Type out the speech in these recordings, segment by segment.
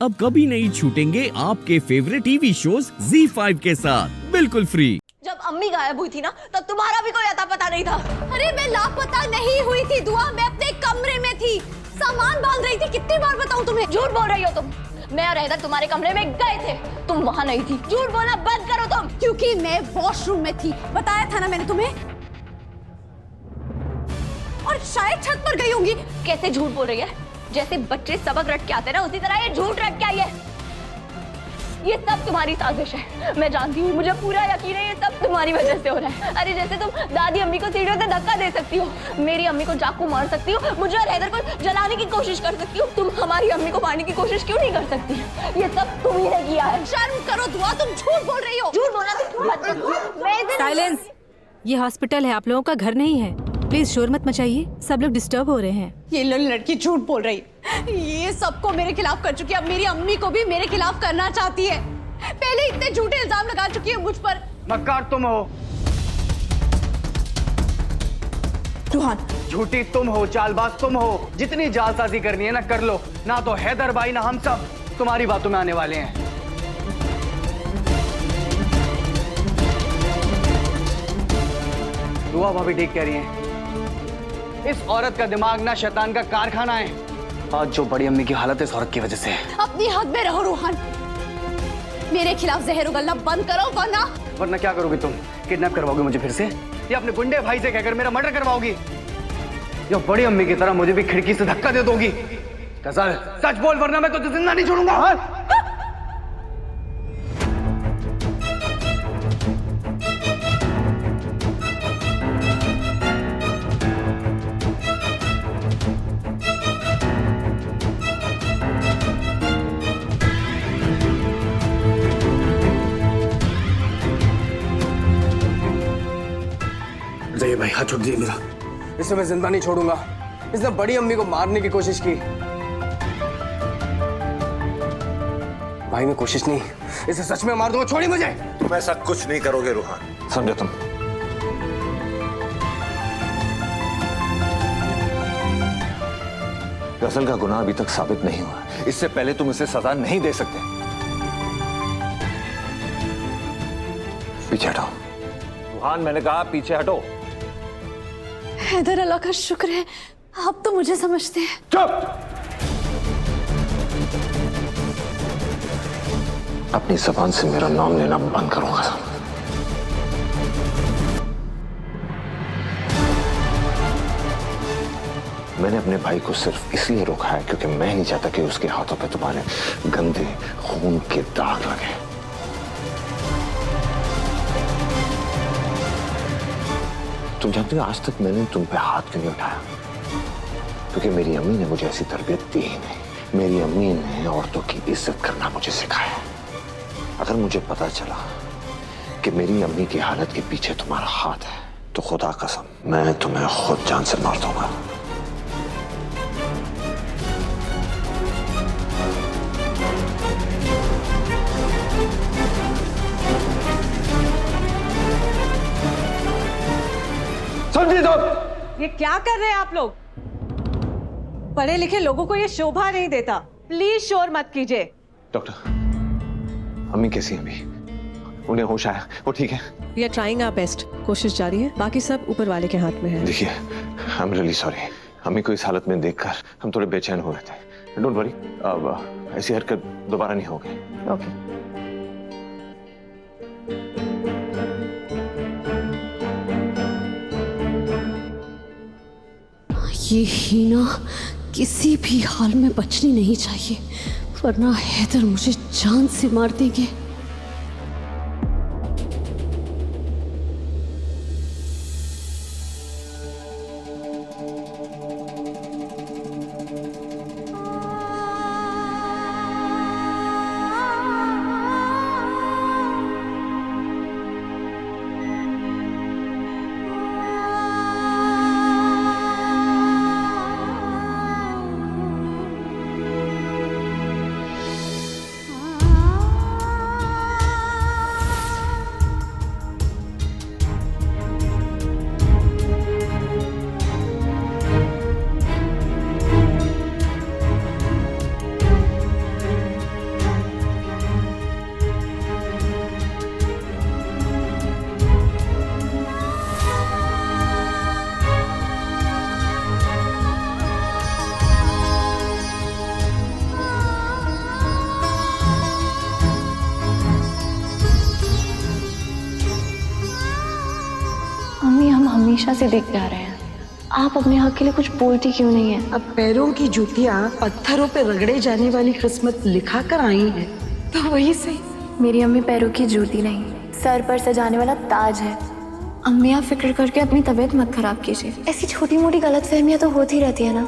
अब कभी नहीं छूटेंगे आपके फेवरेट टीवी शोज ZEE5 के साथ बिल्कुल फ्री। जब अम्मी गायब हुई थी ना, तब तुम्हारा भी कोई अता पता नहीं था। अरे मैं लापता नहीं हुई थी दुआ, मैं अपने कमरे में थी, सामान बांध रही थी। कितनी बार बताऊं तुम्हें? झूठ बोल रही हो तुम। मैं और हैदर तुम्हारे कमरे में गए थे, तुम वहाँ नहीं थी। झूठ बोलना बंद करो तुम। क्योंकि मैं वॉशरूम में थी, बताया था ना मैंने तुम्हें। और शायद छत पर गई होंगी। कैसे झूठ बोल रही है? जैसे बच्चे सबक रट के आते ना, उसी तरह ये झूठ रट के आई है। ये सब तुम्हारी साजिश है, मैं जानती हूँ। मुझे पूरा यकीन है ये सब तुम्हारी वजह से हो रहा है। अरे जैसे तुम दादी अम्मी को सीढ़ियों से धक्का दे सकती हो, मेरी अम्मी को चाकू मार सकती हो, मुझे और हैदर को जलाने की कोशिश कर सकती हो, तुम हमारी अम्मी को मारने की कोशिश क्यों नहीं कर सकती? ये सब तुम ही ने किया है। शर्म करो दुआ, तुम झूठ बोल रही हो। झूठ बोलना। साइलेंस। ये हॉस्पिटल है, आप लोगों का घर नहीं है। प्लीज शोर मत मचाइए, सब लोग डिस्टर्ब हो रहे हैं। ये लड़की झूठ बोल रही है। ये सबको मेरे खिलाफ कर चुकी है, अब मेरी अम्मी को भी मेरे खिलाफ करना चाहती है। पहले इतने झूठे इल्जाम लगा चुकी है मुझ पर। मक्कार तुम हो, रुहान झूठी तुम हो, चालबाज तुम हो। जितनी जालसाजी करनी है ना कर लो, ना तो हैदर भाई ना हम सब तुम्हारी बातों में आने वाले हैं। दुआ भाभी ठीक कह रही है, इस औरत का दिमाग ना शैतान का कारखाना है। आज जो बड़ी अम्मी की हालत है इस औरत की वजह से है। अपनी हद में रहो रुहान, मेरे खिलाफ जहर उगलना बंद करो वरना क्या करोगी तुम? किडनैप करवाओगी मुझे फिर से, या अपने गुंडे भाई से कहकर मेरा मर्डर करवाओगी, या बड़ी अम्मी की तरह मुझे भी खिड़की से धक्का दे दोगी? सच बोल वरना मैं तुझे जिंदा नहीं छोड़ूंगा। जय भाई हाथ छोड़ दिए मेरा, इसे मैं जिंदा नहीं छोड़ूंगा। इसने बड़ी अम्मी को मारने की कोशिश की। भाई मैं कोशिश नहीं, इसे सच में मार दूंगा। छोड़ी मुझे। तुम ऐसा कुछ नहीं करोगे रुहान, समझो तुम। गजल का गुनाह अभी तक साबित नहीं हुआ, इससे पहले तुम इसे सजा नहीं दे सकते। पीछे हटो रुहान, मैंने कहा पीछे हटो। हैदर, अल्लाह का शुक्र है आप तो मुझे समझते हैं। चुप! अपनी जबान से मेरा नाम लेना बंद करूंगा। मैंने अपने भाई को सिर्फ इसलिए रोका है क्योंकि मैं नहीं चाहता कि उसके हाथों पे तुम्हारे गंदे खून के दाग लगे। तुम जानते हो आज तक मैंने तुम पे हाथ क्यों नहीं उठाया? क्योंकि मेरी अम्मी ने मुझे ऐसी तरबियत दी ही नहीं। मेरी अम्मी ने औरतों की इज्जत करना मुझे सिखाया। अगर मुझे पता चला कि मेरी अम्मी की हालत के पीछे तुम्हारा हाथ है तो खुदा कसम मैं तुम्हें खुद जान से मार दूंगा। समझी तुम? ये क्या कर रहे हैं आप लोग? पढ़े लिखे लोगों को ये शोभा नहीं देता। प्लीज शोर मत कीजिए। डॉक्टर, अम्मी कैसी है अभी? उन्हें होश आया? वो ठीक है? We are trying our best, कोशिश जारी है, बाकी सब ऊपर वाले के हाथ में है। देखिए, आई एम रियली सॉरी। अम्मी को इस हालत में देखकर हम थोड़े बेचैन हो गए थे। डोंट वरी, अब ऐसी हरकत दोबारा नहीं होगी। ओके। ये हीना किसी भी हाल में बचनी नहीं चाहिए, वरना हैदर मुझे जान से मार देंगे। हमेशा से देखते आ रहे हैं। आप अपने हक के लिए कुछ बोलती क्यों नहीं है? अब पैरों की जूतियां पत्थरों पे रगड़े जाने वाली किस्मत लिखा कर आई है, तो वही सही। मेरी अम्मी पैरों की जूती नहीं, सर पर सजाने वाला ताज है। अम्मी आप फिक्र करके अपनी तबीयत मत खराब कीजिए। ऐसी छोटी मोटी गलतफहमियां तो होती रहती है ना।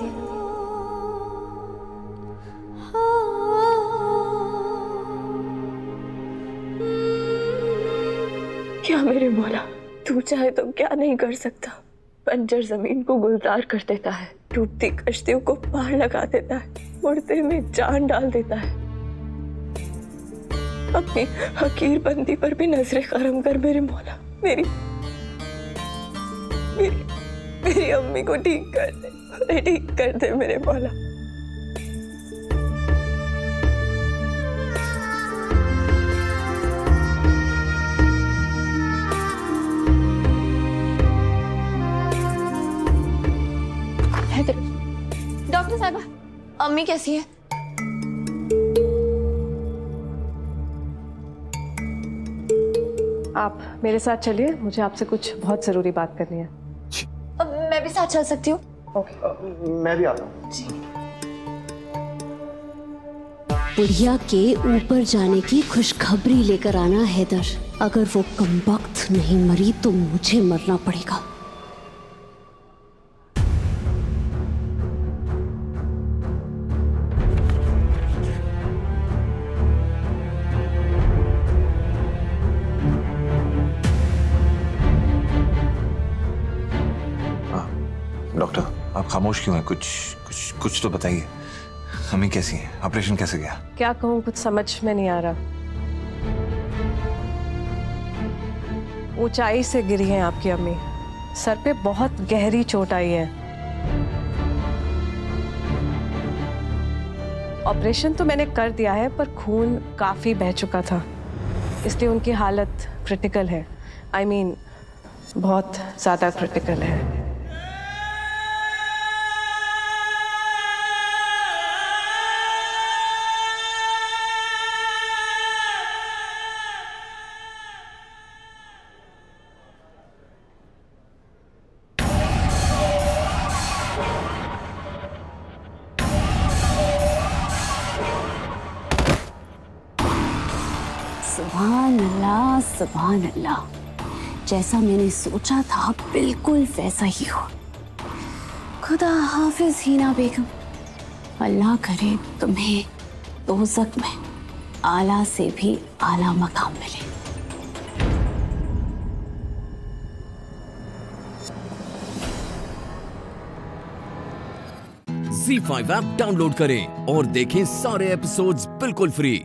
क्या मेरे मौला, तू चाहे तो क्या नहीं कर सकता। बंजर जमीन को गुलजार कर देता है, टूटती कश्तियों को पार लगा देता है, मुर्दे में जान डाल देता है। अपनी हकीर बंदी पर भी नजरे करम कर मेरे मौला। मेरी अम्मी को ठीक कर दे, ठीक कर दे मेरे मौला। डॉक्टर साहबा, अम्मी कैसी है? आप मेरे साथ चलिए, मुझे आपसे कुछ बहुत जरूरी बात करनी है। मैं भी साथ चल सकती हूँ? मैं भी आता हूँ। बुढ़िया के ऊपर जाने की खुशखबरी लेकर आना हैदर। अगर वो कमबख्त नहीं मरी तो मुझे मरना पड़ेगा। डॉक्टर, आप खामोश क्यों हैं? कुछ तो बताइए। अम्मी कैसी है? ऑपरेशन कैसे गया? क्या कहूँ, कुछ समझ में नहीं आ रहा। ऊंचाई से गिरी हैं आपकी अम्मी, सर पे बहुत गहरी चोट आई है। ऑपरेशन तो मैंने कर दिया है, पर खून काफी बह चुका था, इसलिए उनकी हालत क्रिटिकल है। I mean, बहुत ज्यादा क्रिटिकल है। सुभान अल्लाह, सुभान अल्लाह। जैसा मैंने सोचा था बिल्कुल वैसा ही हो। खुदा हाफिज हिना बेगम। अल्लाह करे तुम्हें दोज़ख में आला से भी आला मकाम मिले। Z5 ऐप डाउनलोड करें और देखें सारे एपिसोड्स बिल्कुल फ्री।